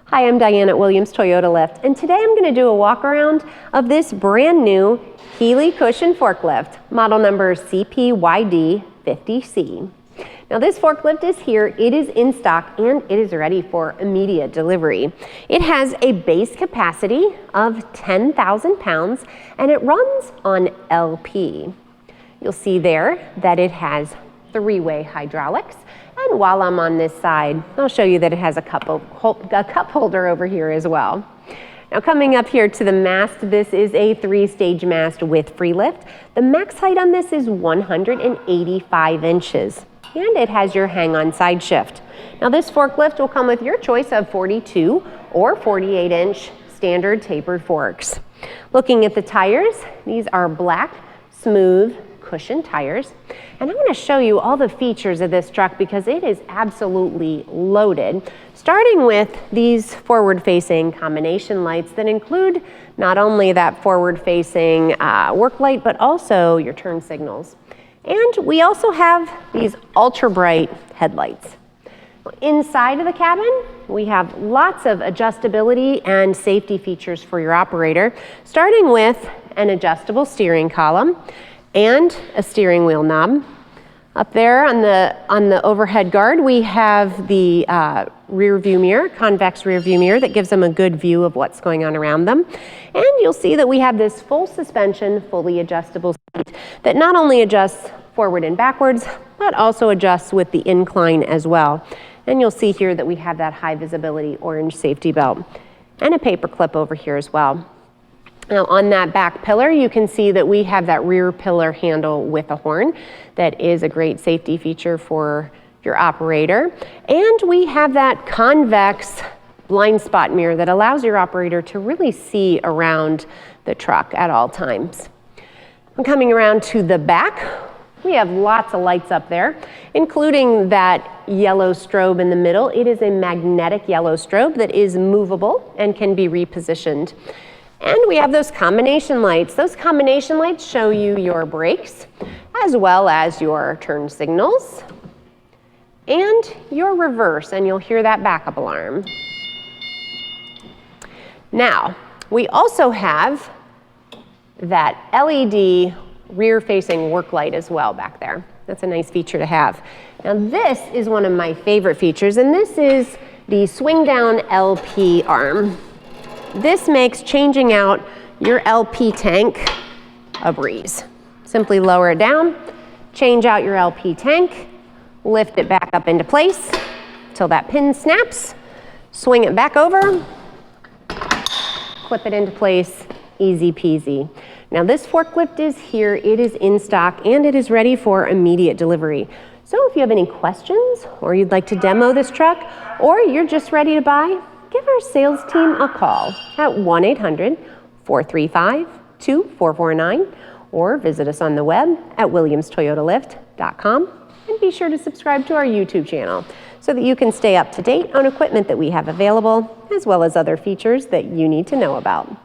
Hi, I'm Diane at Williams Toyota Lift, and today I'm going to do a walk around of this brand new Heli cushion forklift, model number CPYD50C. Now this forklift is here, it is in stock, and it is ready for immediate delivery. It has a base capacity of 10,000 pounds, and it runs on LP. You'll see there that it has three-way hydraulics. And while I'm on this side, I'll show you that it has a cup holder over here as well. Now coming up here to the mast, this is a 3-stage mast with free lift. The max height on this is 185 inches, and it has your hang-on side shift. Now this forklift will come with your choice of 42 or 48-inch standard tapered forks. Looking at the tires, these are black, smooth, cushion tires. And I want to show you all the features of this truck because it is absolutely loaded, starting with these forward-facing combination lights that include not only that forward-facing work light, but also your turn signals. And we also have these ultra-bright headlights. Inside of the cabin, we have lots of adjustability and safety features for your operator, starting with an adjustable steering column and a steering wheel knob. Up there on the overhead guard, we have the rear view mirror, convex rear view mirror that gives them a good view of what's going on around them. And you'll see that we have this full suspension, fully adjustable seat that not only adjusts forward and backwards, but also adjusts with the incline as well. And you'll see here that we have that high visibility orange safety belt and a paper clip over here as well. Now on that back pillar, you can see that we have that rear pillar handle with a horn. That is a great safety feature for your operator. And we have that convex blind spot mirror that allows your operator to really see around the truck at all times. I'm coming around to the back. We have lots of lights up there, including that yellow strobe in the middle. It is a magnetic yellow strobe that is movable and can be repositioned. And we have those combination lights. Those combination lights show you your brakes, as well as your turn signals, and your reverse, and you'll hear that backup alarm. Now, we also have that LED rear-facing work light as well back there. That's a nice feature to have. Now this is one of my favorite features, and this is the swing down LP arm. This makes changing out your LP tank a breeze. Simply lower it down, change out your LP tank, lift it back up into place till that pin snaps, swing it back over, clip it into place, easy peasy. Now this forklift is here, it is in stock, and it is ready for immediate delivery. So if you have any questions, or you'd like to demo this truck, or you're just ready to buy, give our sales team a call at 1-800-435-2449 or visit us on the web at williamstoyotalift.com, and be sure to subscribe to our YouTube channel so that you can stay up to date on equipment that we have available, as well as other features that you need to know about.